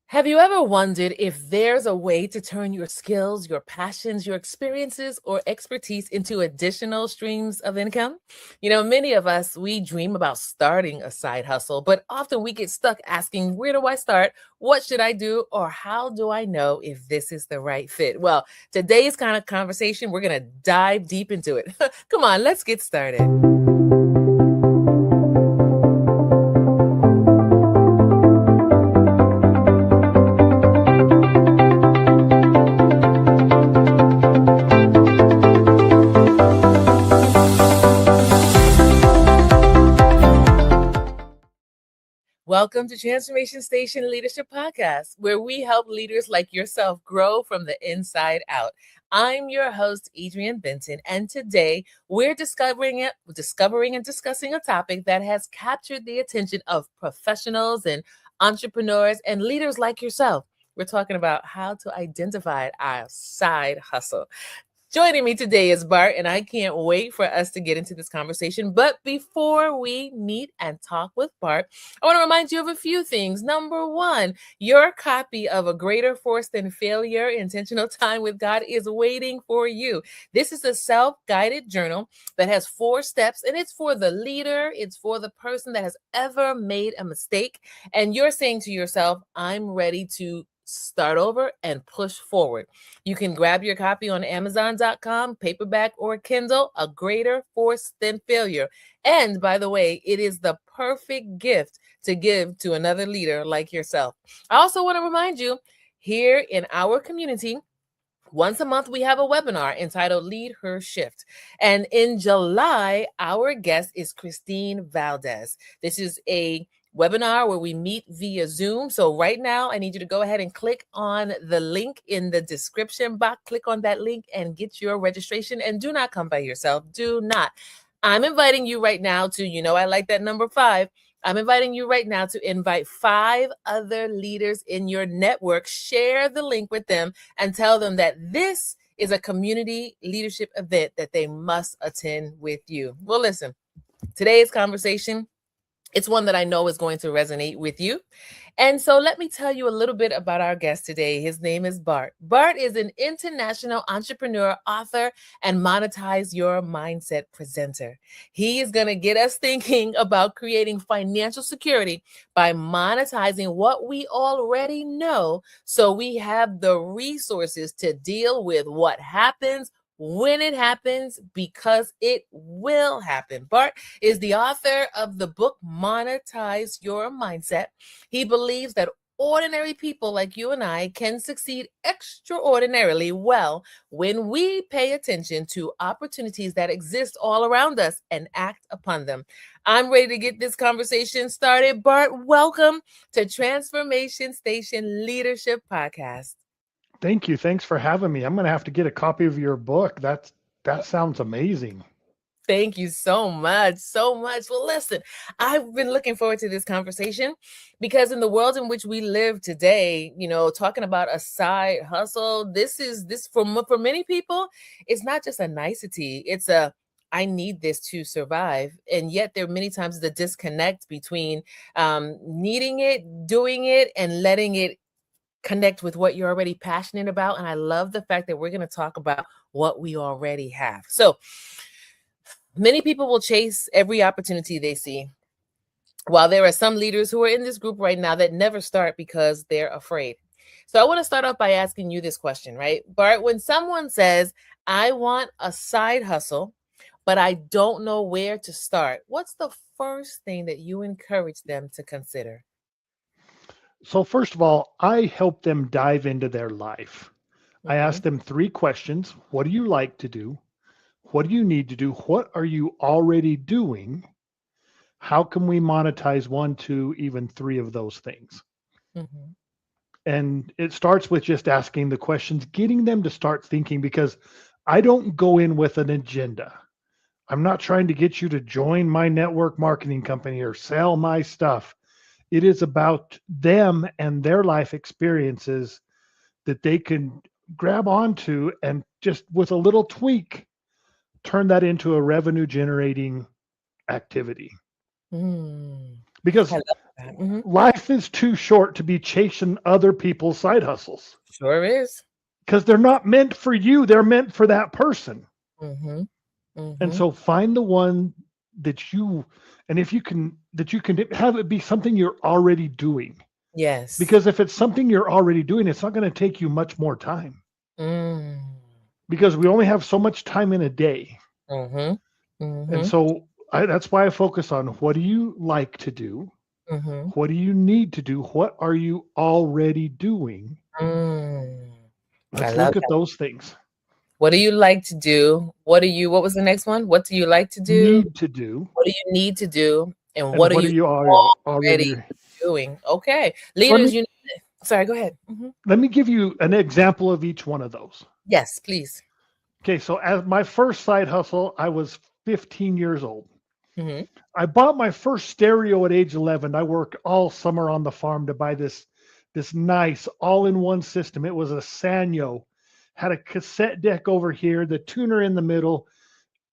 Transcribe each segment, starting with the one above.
Have you ever wondered if there's a way to turn your skills, your passions, your experiences, or expertise into additional streams of income? Many of us, we dream about starting a side hustle, but often we get stuck asking, where do I start? What should I do? Or how do I know if this is the right fit? Well, today's kind of conversation, we're going to dive deep into it. Come on, let's get started. Welcome to Transformation Station Leadership Podcast, where we help leaders like yourself grow from the inside out. I'm your host, Adrienne Benton, and today we're discovering and discussing a topic that has captured the attention of professionals and entrepreneurs and leaders like yourself. We're talking about how to identify our side hustle. Joining me today is Bart, and I can't wait for us to get into this conversation. But before we meet and talk with Bart, I want to remind you of a few things. Number one, your copy of A Greater Force Than Failure, Intentional Time with God is waiting for you. This is a self-guided journal that has 4 steps, and it's for the leader. It's for the person that has ever made a mistake. And you're saying to yourself, I'm ready to start over and push forward. You can grab your copy on Amazon.com, paperback or Kindle, A Greater Force Than Failure. And by the way, it is the perfect gift to give to another leader like yourself. I also want to remind you, here in our community, once a month, we have a webinar entitled Lead Her Shift. And in July, our guest is Christine Valdez. This is a webinar where we meet via Zoom. So right now, I need you to go ahead and click on the link in the description box. Click on that link and get your registration. And do not come by yourself. Do not. I'm inviting you right now to, I like that number 5. I'm inviting you right now to invite 5 other leaders in your network. Share the link with them and tell them that this is a community leadership event that they must attend with you. Well, listen, today's conversation, it's one that I know is going to resonate with you. And so let me tell you a little bit about our guest today. His name is Bart. Bart is an international entrepreneur, author, and monetize your mindset presenter. He is going to get us thinking about creating financial security by monetizing what we already know so we have the resources to deal with what happens when it happens, because it will happen. Bart is the author of the book Monetize Your Mindset. He believes that ordinary people like you and I can succeed extraordinarily well when we pay attention to opportunities that exist all around us and act upon them. I'm ready to get this conversation started. Bart, welcome to Transformation Station Leadership Podcast. Thank you. Thanks for having me. I'm going to have to get a copy of your book. That sounds amazing. Thank you so much. So much. Well, listen, I've been looking forward to this conversation because in the world in which we live today, talking about a side hustle, this for many people, it's not just a nicety. It's a I need this to survive. And yet there are many times the disconnect between needing it, doing it, and letting it connect with what you're already passionate about. And I love the fact that we're going to talk about what we already have. So many people will chase every opportunity they see, while there are some leaders who are in this group right now that never start because they're afraid. So I want to start off by asking you this question, right? Bart, when someone says, I want a side hustle, but I don't know where to start, what's the first thing that you encourage them to consider? So, first of all, I help them dive into their life. I Mhm. ask them 3 questions. What do you like to do? What do you need to do? What are you already doing? How can we monetize 1, 2, even 3 of those things? Mhm. And it starts with just asking the questions, getting them to start thinking, because I don't go in with an agenda. I'm not trying to get you to join my network marketing company or sell my stuff. It is about them and their life experiences that they can grab onto and just with a little tweak, turn that into a revenue generating activity. Mm. I Because love that. Mm-hmm. Life is too short to be chasing other people's side hustles Sure is. because they're not meant for you. They're meant for that person. Mm-hmm. And Mm-hmm. so find the one that you, and if you can, that you can have it be something you're already doing. Yes. Because if it's something you're already doing, it's not going to take you much more time Mm. because we only have so much time in a day. Mm-hmm. And Mm-hmm. so that's why I focus on what do you like to do? Mm-hmm. What do you need to do? What are you already doing? Mm. I Let's love look at that. those things. What do you like to do? What was the next one? What do you like to do? Need to do. What do you need to do? And And what are what are you you already already? doing? Okay. So Leaders, sorry, go ahead. Hmm. let me give you an example of each one of those. Yes, please. Okay, so as my first side hustle, I was 15 years old. Hmm. I bought my first stereo at age 11. I worked all summer on the farm to buy this nice all-in-one system. It was a Sanyo, had a cassette deck over here, the tuner in the middle,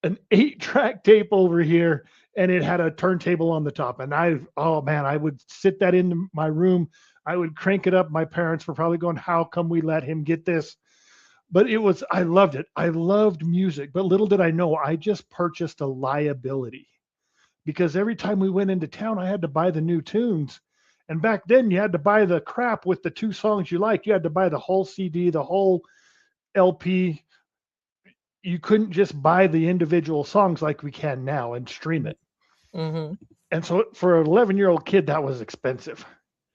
an 8-track tape over here, and it had a turntable on the top. And oh man, I would sit that in my room. I would crank it up. My parents were probably going, "How come we let him get this?" But I loved it. I loved music. But little did I know, I just purchased a liability because every time we went into town, I had to buy the new tunes. And back then, you had to buy the crap with the two songs you like. You had to buy the whole CD, the whole LP. You couldn't just buy the individual songs like we can now and stream it. Hmm. And so for an 11-year-old kid, that was expensive.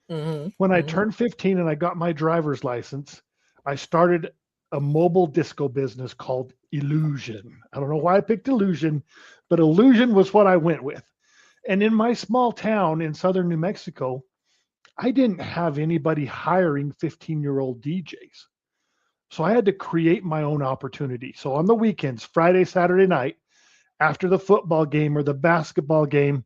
Hmm. When I Hmm. turned 15 and I got my driver's license, I started a mobile disco business called Illusion. I don't know why I picked Illusion, but Illusion was what I went with. And in my small town in southern New Mexico, I didn't have anybody hiring 15-year-old DJs. So I had to create my own opportunity. So on the weekends, Friday, Saturday night, after the football game or the basketball game,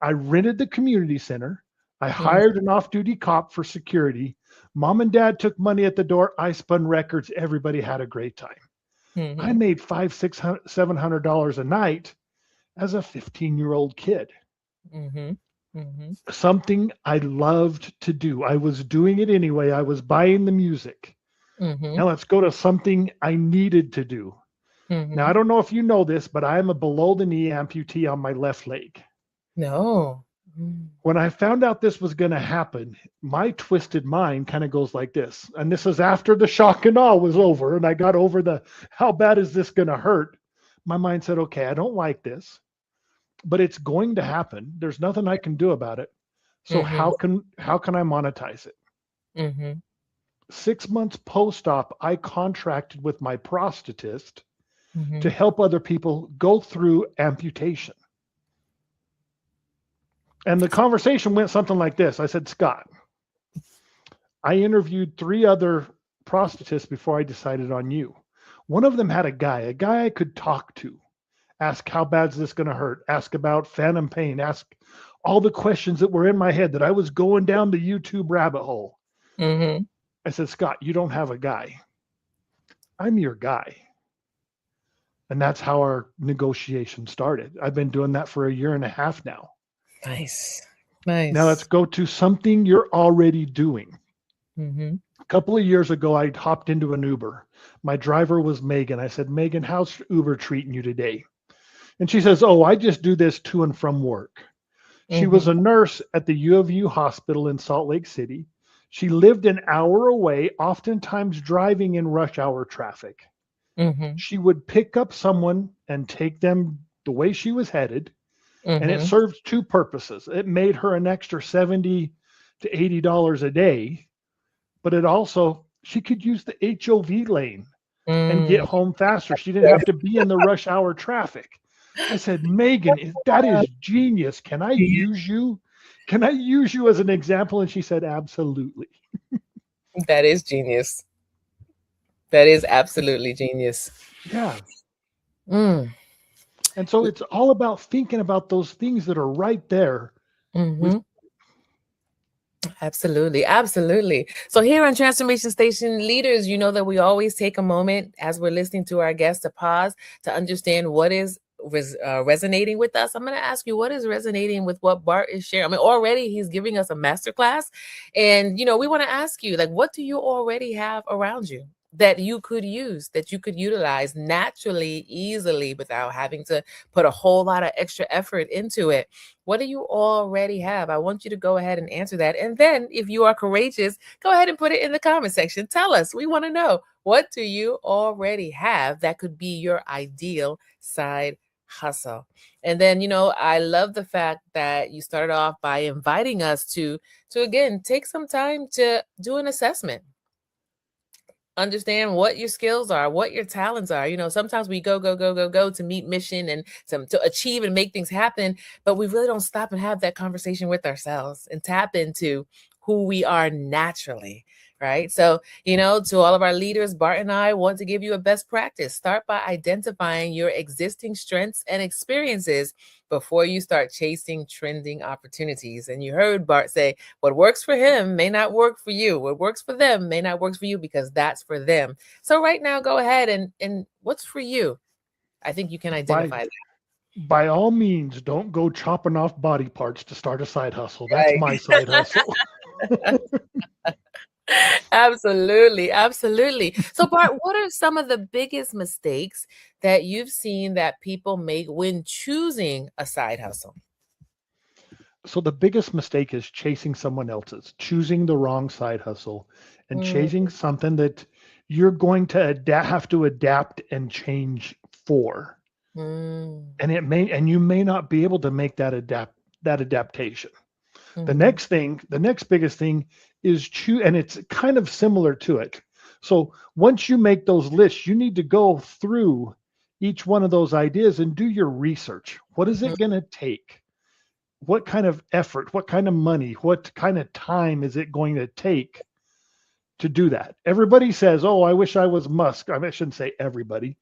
I rented the community center. I hired an off duty cop for security. Mom and dad took money at the door. I spun records. Everybody had a great time. I Hmm. made $500, $600, $700 a night as a 15-year-old kid. Hmm. Hmm. Something I loved to do. I was doing it anyway. I was buying the music. Hmm. Now let's go to something I needed to do. Now, Hmm. I don't know if you know this, but I am a below the knee amputee on my left leg. No. Mm. When I found out this was going to happen, my twisted mind kind of goes like this. And this is after the shock and awe was over and I got over the how bad is this going to hurt? My mind said, okay, I don't like this, but it's going to happen. There's nothing I can do about it. So Hmm. how can I monetize it? Hmm. 6 months post-op, I contracted with my prosthetist to Hmm. help other people go through amputation. And the conversation went something like this. I said, Scott, I interviewed 3 other prosthetists before I decided on you. One of them had a guy I could talk to, ask how bad is this going to hurt, ask about phantom pain, ask all the questions that were in my head that I was going down the YouTube rabbit hole. Hmm. I said, Scott, you don't have a guy. I'm your guy. And that's how our negotiation started. I've been doing that for a year and a half now. Nice. Now let's Nice. go to something you're already doing. Hmm. A couple of years ago, I hopped into an Uber. My driver was Megan. I said, Megan, how's Uber treating you today? And she says, oh, I just do this to and from work. She was Hmm. a nurse at the U of U hospital in Salt Lake City. She lived an hour away, oftentimes driving in rush hour traffic. Hmm. She would pick up someone and take them the way she was headed. And it Hmm. served two purposes. It made her an extra $70 to $80 a day, but it also, she could use the HOV lane and get Mm. home faster. She didn't have to be in the rush hour traffic. I said, Megan, that is genius. Can I use you? Can I use you as an example? And she said, absolutely. That is genius. That is absolutely genius. Yeah. Mm. And so it's all about thinking about those things that are right there with Hmm. Absolutely. Absolutely. So here on Transformation Station Leaders, you know that we always take a moment as we're listening to our guests to pause to understand resonating with us, I'm going to ask you what is resonating with what Bart is sharing. I mean, already he's giving us a masterclass, and we want to ask you, like, what do you already have around you that you could use, that you could utilize naturally, easily, without having to put a whole lot of extra effort into it? What do you already have? I want you to go ahead and answer that. And then, if you are courageous, go ahead and put it in the comment section. Tell us. We want to know, what do you already have that could be your ideal side hustle? And then, I love the fact that you started off by inviting us to again take some time to do an assessment, understand what your skills are, what your talents are. Sometimes we go, go, go, go, go to meet mission and to achieve and make things happen, but we really don't stop and have that conversation with ourselves and tap into who we are naturally. Right. So, to all of our leaders, Bart and I want to give you a best practice. Start by identifying your existing strengths and experiences before you start chasing trending opportunities. And you heard Bart say, what works for him may not work for you. What works for them may not work for you, because that's for them. So right now, go ahead and what's for you? I think you can By identify that. by all means, don't go chopping off body parts to start a side hustle. That's Right. my side hustle. Absolutely. Absolutely. So, Bart, what are some of the biggest mistakes that you've seen that people make when choosing a side hustle? So the biggest mistake is chasing someone else's, choosing the wrong side hustle and Mm, chasing something that you're going to have to adapt and change for. mm, And you may not be able to make that adaptation. mhm, The next biggest thing is choose, and it's kind of similar to it. So once you make those lists, you need to go through each one of those ideas and do your research. What is mm, it going to take? What kind of effort, what kind of money, what kind of time is it going to take to do that? Everybody says, "Oh, I wish I was Musk." I shouldn't say everybody,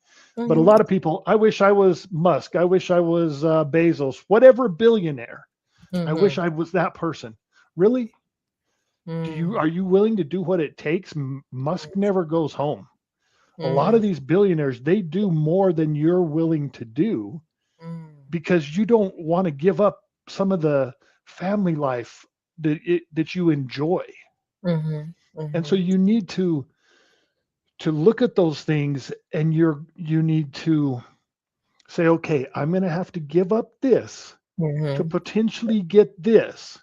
but a mhm, lot of people, "I wish I was Musk. I wish I was Bezos, whatever billionaire. I wish mhm, I was that person." Really? mm, Are you willing to do what it takes? Musk never goes home. A lot mm, of these billionaires, they do more than you're willing to do mm, because you don't want to give up some of the family life that you enjoy. mhm, And so mhm, you need to look at those things, and you need to say, okay, I'm going to have to give up this to mhm, potentially get this.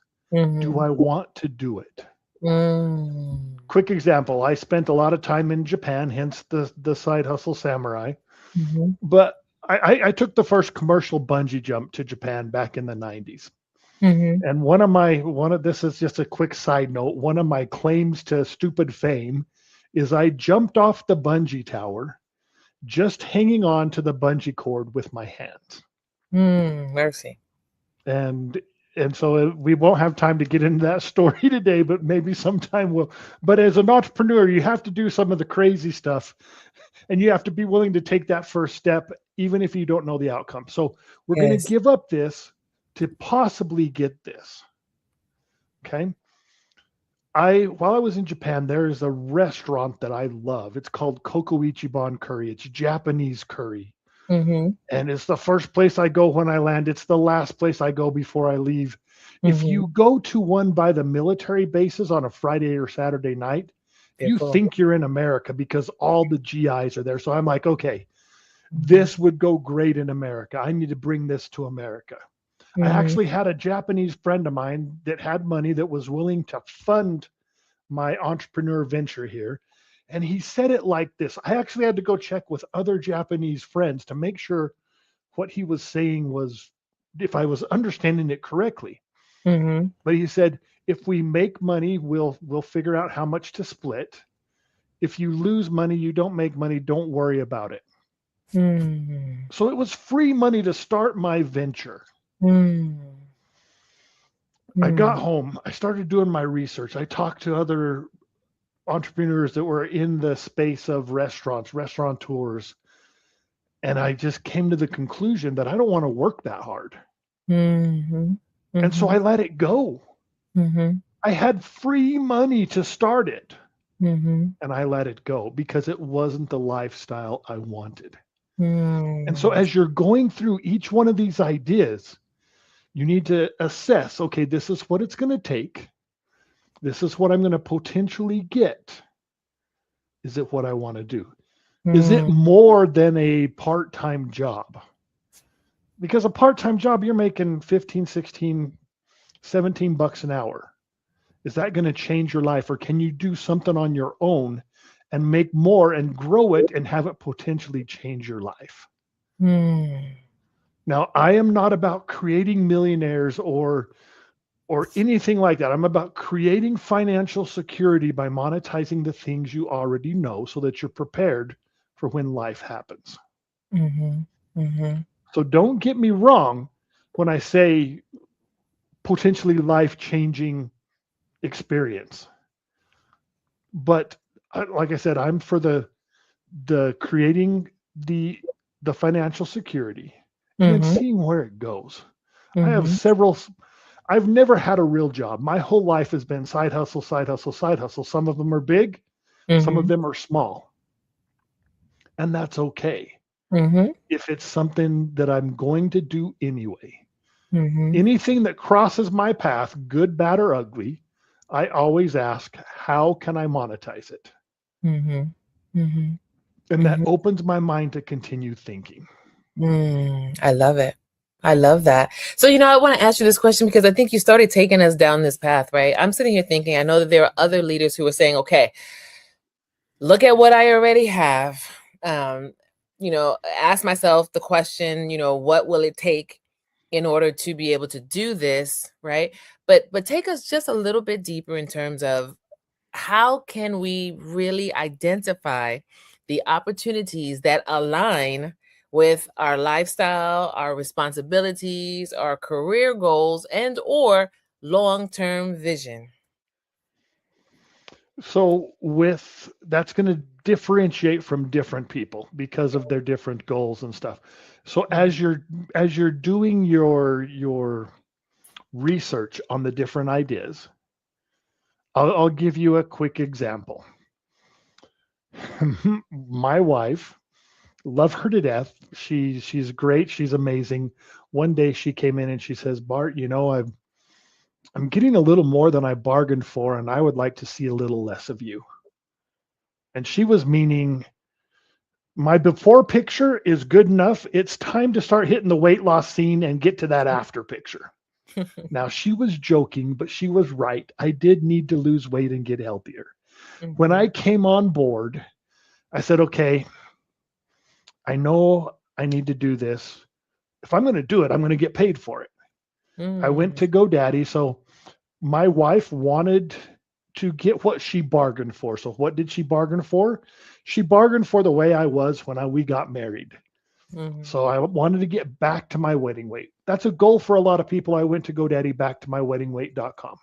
Do mhm, I want to do it? mm, Quick example, I spent a lot of time in Japan, hence the side hustle samurai. mhm, But I took the first commercial bungee jump to Japan back in the 90s. mhm, And one of this is just a quick side note. One of my claims to stupid fame is I jumped off the bungee tower just hanging on to the bungee cord with my hands. mercy. And so we won't have time to get into that story today, but maybe sometime we'll. But as an entrepreneur, you have to do some of the crazy stuff, and you have to be willing to take that first step, even if you don't know the outcome. So we're going to Yes. give up this to possibly get this. Okay. While I was in Japan, there is a restaurant that I love. It's called Koko Ichiban Curry. It's Japanese curry. Mhm, And it's the first place I go when I land. It's the last place I go before I leave. If mhm. you go to one by the military bases on a Friday or Saturday night, They're you full. think you're in America because all the GIs are there. So I'm like, okay, Mhm, this would go great in America. I need to bring this to America. I mhm, actually had a Japanese friend of mine that had money that was willing to fund my entrepreneur venture here. And he said it like this. I actually had to go check with other Japanese friends to make sure what he was saying was, if I was understanding it correctly. mhm, But he said, if we make money, we'll figure out how much to split. If you lose money, you don't make money, don't worry about it. mm, So it was free money to start my venture. mm, I got mm, home, I started doing my research. I talked to other entrepreneurs that were in the space of restaurants, restaurateurs, and I just came to the conclusion that I don't want to work that hard. mhm, And so I mhm, let it go. mhm, I had free money to start it, mhm, and I let it go because it wasn't the lifestyle I wanted. And so Mm. as you're going through each one of these ideas, you need to assess, okay, this is what it's going to take. This is what I'm going to potentially get. Is it what I want to do? Is it Mm. more than a part-time job? Because a part-time job, you're making 15, 16, 17 bucks an hour. Is that going to change your life? Or can you do something on your own and make more and grow it and have it potentially change your life? Mm. Now, I am not about creating millionaires or anything like that. I'm about creating financial security by monetizing the things you already know so that you're prepared for when life happens. Mhm. Mhm. So don't get me wrong when I say potentially life-changing experience. But like I said, I'm for the creating the financial security and then Mhm. seeing where it goes. I have Mhm. several. I've never had a real job. My whole life has been side hustle, side hustle, side hustle. Some of them are big, some of Mhm. them are small, and that's okay Mhm. if it's something that I'm going to do anyway. Mhm. Anything that crosses my path, good, bad, or ugly, I always ask, how can I monetize it? Mhm. Mhm. And that Mhm. opens my mind to continue thinking. I love it. I love that. So, I want to ask you this question because I think you started taking us down this path, right? I'm sitting here thinking, I know that there are other leaders who are saying, okay, look at what I already have. Um, ask myself the question, what will it take in order to be able to do this, right? But take us just a little bit deeper in terms of how can we really identify the opportunities that align with our lifestyle, our responsibilities, our career goals, and or long-term vision? So with that's going to differentiate from different people because of their different goals and stuff. So Mhm. as you're doing your research on the different ideas, I'll give you a quick example. My wife, love her to death. She's great. She's amazing. One day she came in and she says, Bart, I'm getting a little more than I bargained for, and I would like to see a little less of you. And she was meaning my before picture is good enough. It's time to start hitting the weight loss scene and get to that after picture. Now, she was joking, but she was right. I did need to lose weight and get healthier. When I Mhm. came on board, I said, okay, I know I need to do this. If I'm going to do it, I'm going to get paid for it. I went Mm. to GoDaddy. So my wife wanted to get what she bargained for. So what did she bargain for? She bargained for the way I was when we got married. Mhm. So I wanted to get back to my wedding weight. That's a goal for a lot of people. I went to GoDaddy backtomyweddingweight.com.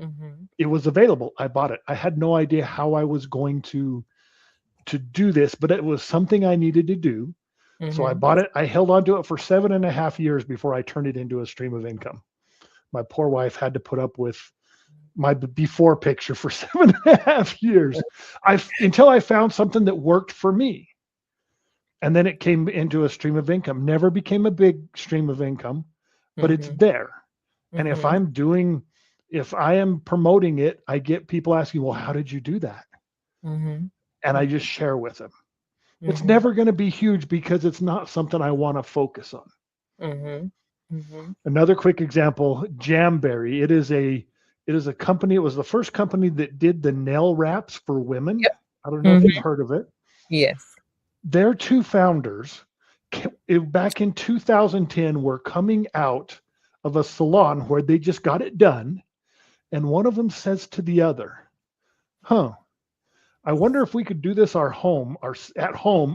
Mhm. It was available. I bought it. I had no idea how I was going to do this, but it was something I needed to do. So I Mhm. bought it. I held on to it for 7.5 years before I turned it into a stream of income. My poor wife had to put up with my before picture for 7.5 years. I until I found something that worked for me. And then it came into a stream of income. Never became a big stream of income, but it's Mhm. there. And Mhm. if I am promoting it, I get people asking, well, how did you do that? Mhm. And I just Mhm. share with them. It's Mhm. never going to be huge because it's not something I want to focus on. Mhm. Mhm. Another quick example, Jamberry. It is a company. It was the first company that did the nail wraps for women. Yep. I don't know if Mhm. you've heard of it. Yes. Their two founders, back in 2010, were coming out of a salon where they just got it done, and one of them says to the other, "Huh, I wonder if we could do this at home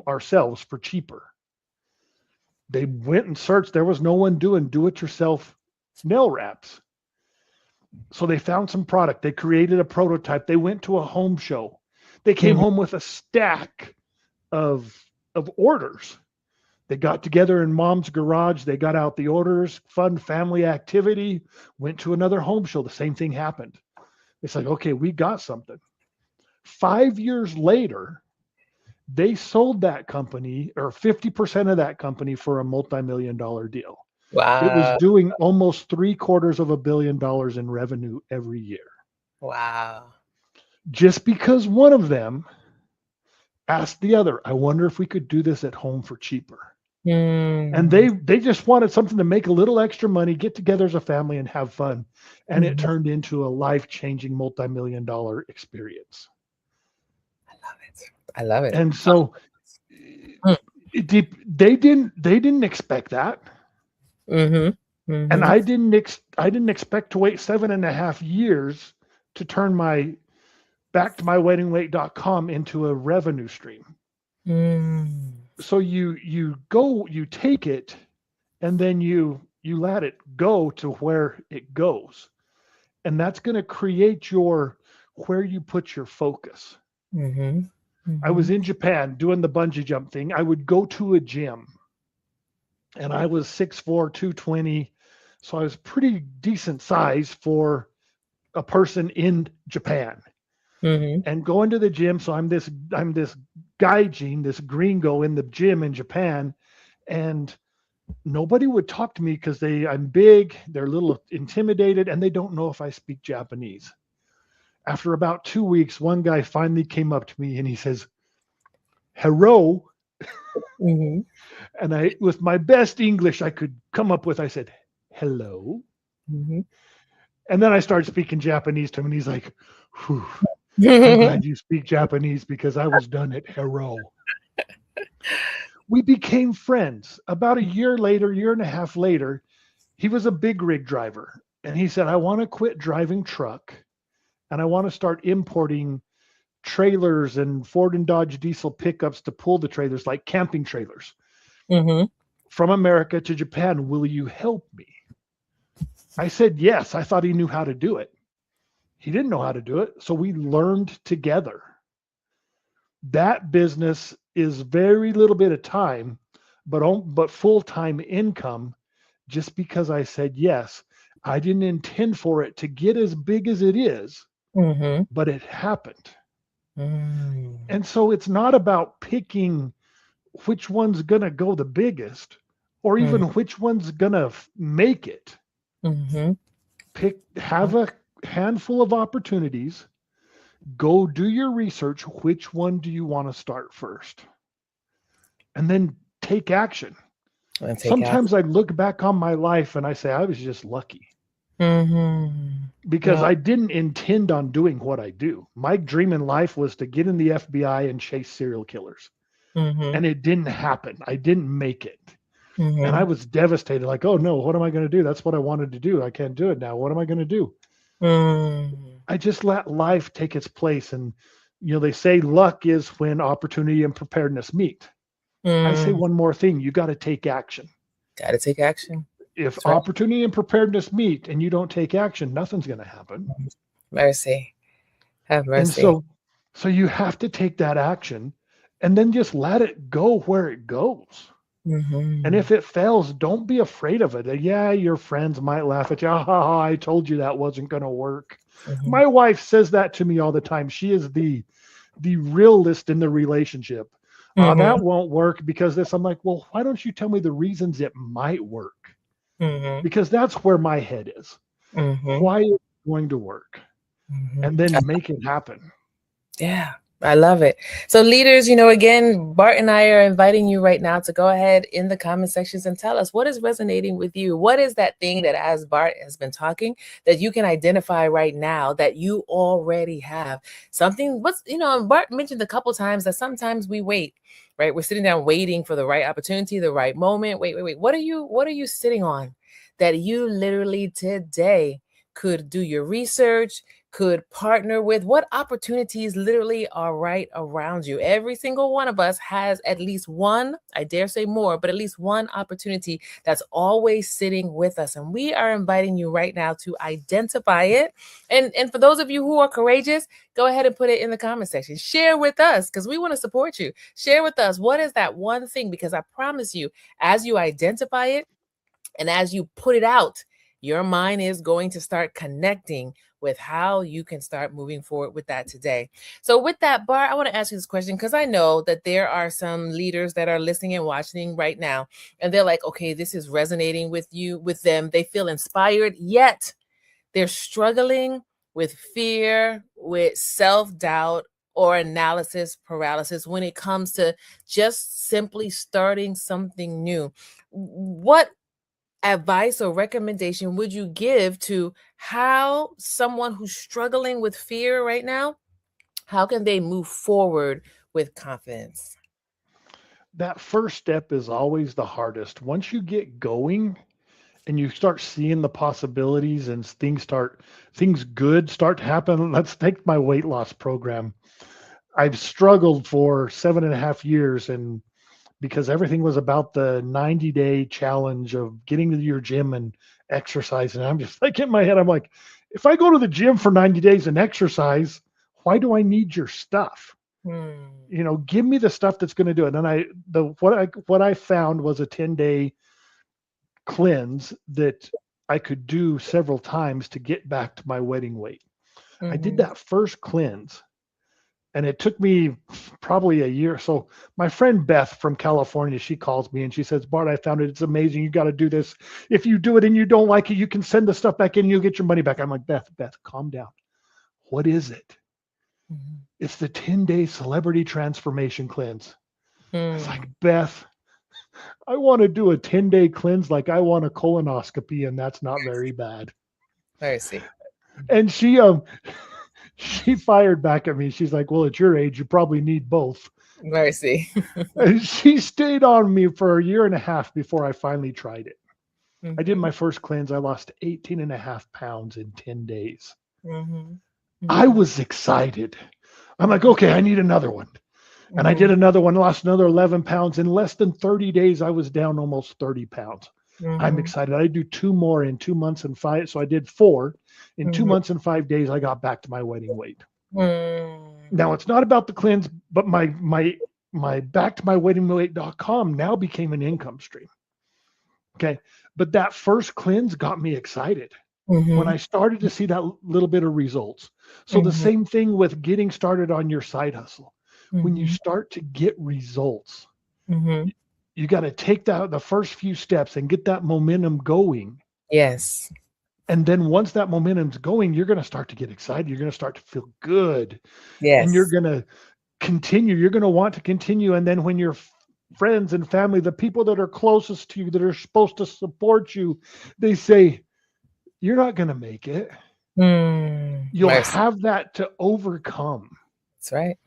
ourselves for cheaper." They went and searched. There was no one doing do-it-yourself nail wraps. So they found some product. They created a prototype. They went to a home show. They came Mhm. home with a stack of orders. They got together in mom's garage. They got out the orders, fun family activity, went to another home show. The same thing happened. It's like, okay, we got something. 5 years later, They sold that company or 50% of that company for a multi-million-dollar deal. It was Wow. doing almost $750 million in revenue every year. Wow. Just because one of them asked the other, I wonder if we could do this at home for cheaper. And Mm. they just wanted something to make a little extra money, get together as a family and have fun. And it Mhm. turned into a life-changing multi-million-dollar experience. I love it. I love it. And so Mm. they didn't expect that. Mhm. And Mhm. I didn't expect to wait 7.5 years to turn my back to myweddingweight.com into a revenue stream. Mm. So you take it and then you let it go to where it goes. And that's going to create your where you put your focus. Mhm. I was Mhm. in Japan doing the bungee jump thing. I would go to a gym and I was 6'4", 220. So I was pretty decent size for a person in Japan. Mhm. And going to the gym, so I'm this gaijin, this gringo in the gym in Japan, and nobody would talk to me because I'm big, they're a little intimidated, and they don't know if I speak Japanese. After about 2 weeks, one guy finally came up to me and he says, "Hello," Mhm. and I, with my best English I could come up with, I said, "Hello," Mhm. and then I started speaking Japanese to him, and he's like, "Whew, I'm Mhm. glad you speak Japanese because I was done at hello." We became friends. About a year later, year and a half later, he was a big rig driver. And he said, I want to quit driving truck and I want to start importing trailers and Ford and Dodge diesel pickups to pull the trailers, like camping trailers Mhm. from America to Japan. Will you help me? I said, yes. I thought he knew how to do it. He didn't know how to do it. So we learned together. That business is very little bit of time, but full-time income. Just because I said yes, I didn't intend for it to get as big as it is, Mhm. but it happened. Mm. And so it's not about picking which one's going to go the biggest or even Mhm. which one's going to make it. Mhm. Have a handful of opportunities, go do your research. Which one do you want to start first? And then take action. And take out. Sometimes I look back on my life and I say, I was just lucky Mhm. because No. I didn't intend on doing what I do. My dream in life was to get in the FBI and chase serial killers. Mhm. And it didn't happen. I didn't make it. And I Mhm. was devastated like, oh no, what am I going to do? That's what I wanted to do. I can't do it now. What am I going to do? Mm. I just let life take its place. And, they say luck is when opportunity and preparedness meet. I say Mm. one more thing, you got to take action. Gotta take action. If That's right. opportunity and preparedness meet and you don't take action, nothing's going to happen. Mercy. Have And mercy. so you have to take that action and then just let it go where it goes. And Mhm. if it fails, don't be afraid of it. Yeah, your friends might laugh at you. Ha, ha, ha, I told you that wasn't going to work. Mhm. My wife says that to me all the time. She is the realist in the relationship. That Mhm. won't work because this. I'm like, well, why don't you tell me the reasons it might work? Mhm. Because that's where my head is. Mhm. Why is it going to work? And Mhm. then make it happen. Yeah, I love it. So, leaders, again, Bart and I are inviting you right now to go ahead in the comment sections and tell us what is resonating with you. What is that thing that, as Bart has been talking, that you can identify right now that you already have? Something, Bart mentioned a couple times that sometimes we wait, right? We're sitting down waiting for the right opportunity, the right moment. Wait, wait, wait. What are you sitting on that you literally today could do your research, could partner with? What opportunities literally are right around you? Every single one of us has at least one, I dare say more, but at least one opportunity that's always sitting with us. And we are inviting you right now to identify it. And for those of you who are courageous, go ahead and put it in the comment section. Share with us because we want to support you. Share with us what is that one thing, because I promise you, as you identify it, and as you put it out, your mind is going to start connecting with how you can start moving forward with that today. So, with that, Bart, I want to ask you this question because I know that there are some leaders that are listening and watching right now, and they're like, okay, this is resonating with you, with them. They feel inspired, yet they're struggling with fear, with self doubt, or analysis paralysis when it comes to just simply starting something new. What advice or recommendation would you give to how someone who's struggling with fear right now, how can they move forward with confidence? That first step is always the hardest. Once you get going and you start seeing the possibilities and things good start to happen. Let's take my weight loss program. I've struggled for 7.5 years, and because everything was about the 90-day challenge of getting to your gym and exercise. And I'm just like in my head, I'm like, if I go to the gym for 90 days and exercise, why do I need your stuff? Hmm. Give me the stuff that's going to do it. And what I found was a 10-day cleanse that I could do several times to get back to my wedding weight. I did Mm-hmm. that first cleanse, and it took me probably a year. So my friend Beth from California, she calls me and she says, Bart, I found it. It's amazing. You got to do this. If you do it and you don't like it, you can send the stuff back in and you'll get your money back. I'm like, Beth, calm down. What is it? Mm-hmm. It's the 10-day celebrity transformation cleanse. It's like, Hmm. Beth, I want to do a 10-day cleanse like I want a colonoscopy, and that's not very bad. Mercy. And she fired back at me. She's like, well, at your age, you probably need both. Mercy. And she stayed on me for a year and a half before I finally tried it. I did Mm-hmm. my first cleanse. I lost 18 and a half pounds in 10 days. Mm-hmm. I Mm-hmm. was excited. I'm like, okay, I need another one. And I did Mm-hmm. another one, lost another 11 pounds. In less than 30 days, I was down almost 30 pounds. I'm Mm-hmm. excited. I do two more in 2 months and five. So I did four. In two Mm-hmm. months and 5 days, I got back to my wedding weight. Mm. Now it's not about the cleanse, but my back to my weddingweight.com now became an income stream. Okay. But that first cleanse got me excited when Mhm. I started to see that little bit of results. So the Mhm. same thing with getting started on your side hustle. When you Mhm. start to get results, Mhm. you got to take the first few steps and get that momentum going. Yes. And then once that momentum's going, you're going to start to get excited. You're going to start to feel good, and you're Yes. going to continue. You're going to want to continue. And then when your friends and family, the people that are closest to you, that are supposed to support you, they say, you're not going to make it. You'll Mercy. have that to overcome. That's right.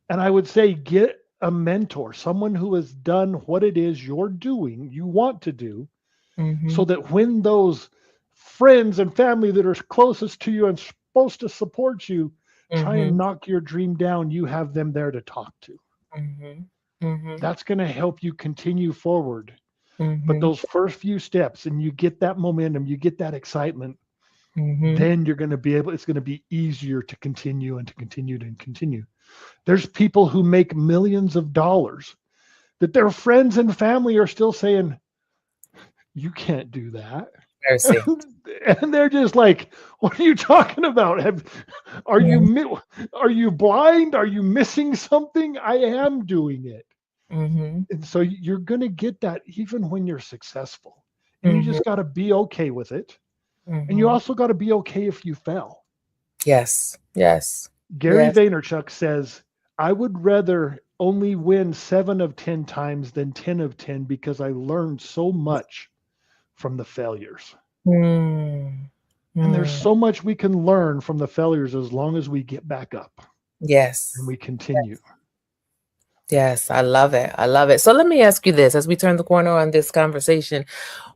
And I would say, get a mentor, someone who has done what it is you're doing, you want to do, so Mhm. that when those friends and family that are closest to you and supposed to support you try and Mhm. knock your dream down, you have them there to talk to. Mhm. Mhm. That's going to help you continue forward. But Mhm. those first few steps, and you get that momentum, you get that excitement, Mhm. then you're going to be able, it's going to be easier to continue and to continue and continue. There's people who make millions of dollars that their friends and family are still saying, you can't do that. Mercy. And they're just like, what are you talking about? Are you Mhm. are you blind? Are you missing something? I am doing it. Mhm. And so you're going to get that even when you're successful. And you Mhm. just got to be okay with it. And you Mhm. also got to be okay if you fell. Yes. Yes. Gary Yes. Vaynerchuk says, I would rather only win 7 of 10 times than 10 of 10 because I learned so much from the failures. Mm. And there's Mm. so much we can learn from the failures as long as we get back up and Yes. we continue. Yes, I love it. I love it. So let me ask you this as we turn the corner on this conversation.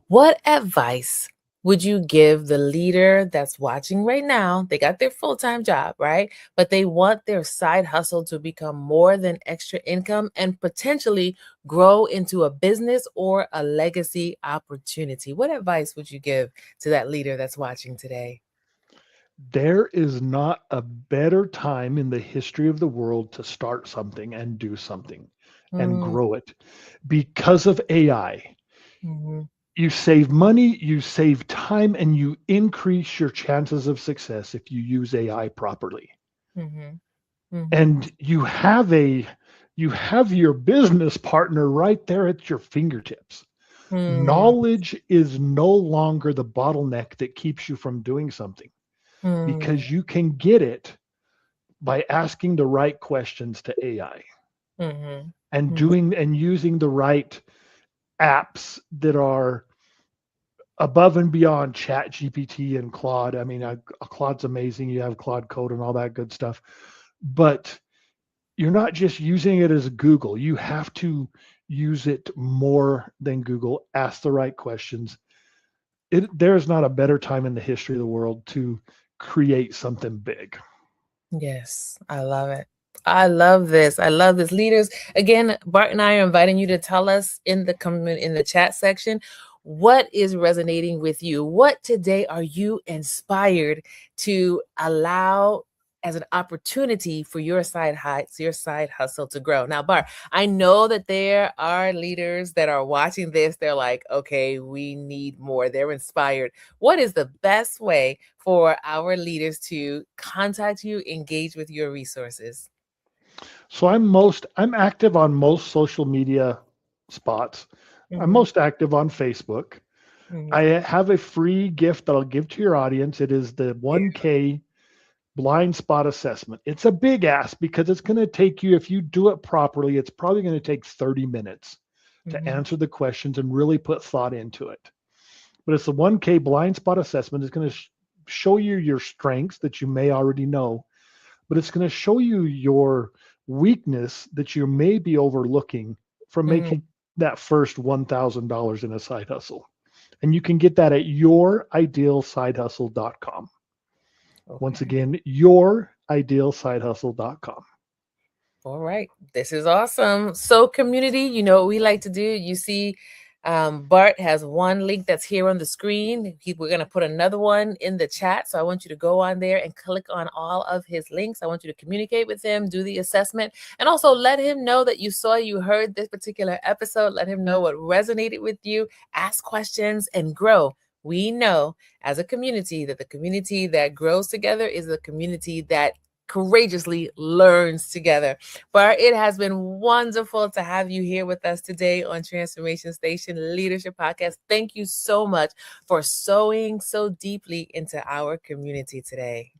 What advice would you give the leader that's watching right now? They got their full time job, right? But they want their side hustle to become more than extra income and potentially grow into a business or a legacy opportunity. What advice would you give to that leader that's watching today? There is not a better time in the history of the world to start something and do something and Mm, grow it because of AI. mm-hmm, You save money, you save time, and you increase your chances of success if you use AI properly. Mm-hmm. Mm-hmm. And you have your business partner right there at your fingertips. Mm, Knowledge is no longer the bottleneck that keeps you from doing something mm, because you can get it by asking the right questions to AI mm-hmm. and Mm-hmm. doing and using the right apps that are above and beyond Chat GPT and Claude. I mean, Claude's amazing. You have Claude Code and all that good stuff, but you're not just using it as Google. You have to use it more than Google. Ask the right questions. There's not a better time in the history of the world to create something big. Yes, I love it. I love this. I love this. Leaders, again, Bart and I are inviting you to tell us in the comment in the chat section what is resonating with you. What today are you inspired to allow as an opportunity for your side hustle to grow? Now, Bart, I know that there are leaders that are watching this. They're like, okay, we need more. They're inspired. What is the best way for our leaders to contact you, engage with your resources? So I'm active on most social media spots. I'm Mm-hmm. most active on Facebook. I Mm-hmm. have a free gift that I'll give to your audience. It is the Yeah. 1K blind spot assessment. It's a big ask because it's going to take you, if you do it properly, it's probably going to take 30 minutes to Mm-hmm. answer the questions and really put thought into it. But it's the 1K blind spot assessment. It's going to show you your strengths that you may already know, but it's going to show you your weakness that you may be overlooking from Mm-hmm. making that first $1,000 in a side hustle. And you can get that at youridealsidehustle.com. Once Okay. again, youridealsidehustle.com. All right. This is awesome. So, community, you know what we like to do. You see, Bart has one link that's here on the screen. We're going to put another one in the chat. So, I want you to go on there and click on all of his links. I want you to communicate with him, do the assessment, and also let him know that you heard this particular episode. Let him know what resonated with you. Ask questions and grow. We know as a community that the community that grows together is the community that courageously learns together. But it has been wonderful to have you here with us today on Transformation Station Leadership Podcast. Thank you so much for sowing so deeply into our community today.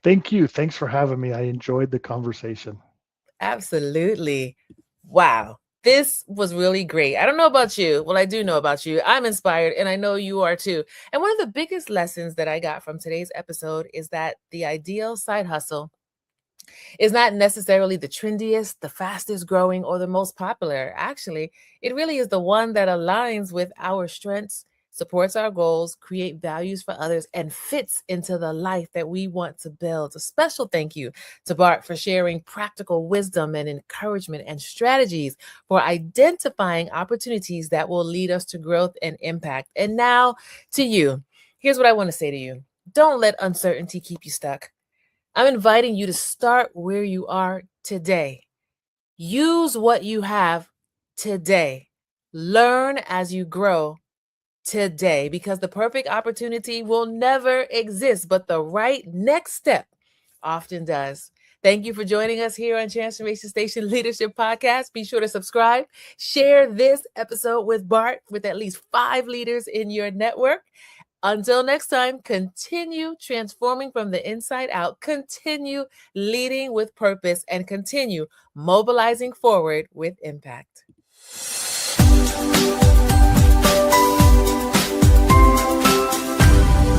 Thank you. Thanks for having me. I enjoyed the conversation. Absolutely. Wow. This was really great. I don't know about you. Well, I do know about you. I'm inspired, and I know you are too. And one of the biggest lessons that I got from today's episode is that the ideal side hustle is not necessarily the trendiest, the fastest growing, or the most popular. Actually, it really is the one that aligns with our strengths, supports our goals, create values for others, and fits into the life that we want to build. A special thank you to Bart for sharing practical wisdom and encouragement and strategies for identifying opportunities that will lead us to growth and impact. And now to you. Here's what I want to say to you. Don't let uncertainty keep you stuck. I'm inviting you to start where you are today. Use what you have today. Learn as you grow today because the perfect opportunity will never exist, but the right next step often does. Thank you for joining us here on Transformation Station Leadership Podcast. Be sure to subscribe, share this episode with Bart with at least 5 leaders in your network. Until next time, continue transforming from the inside out, continue leading with purpose, and continue mobilizing forward with impact.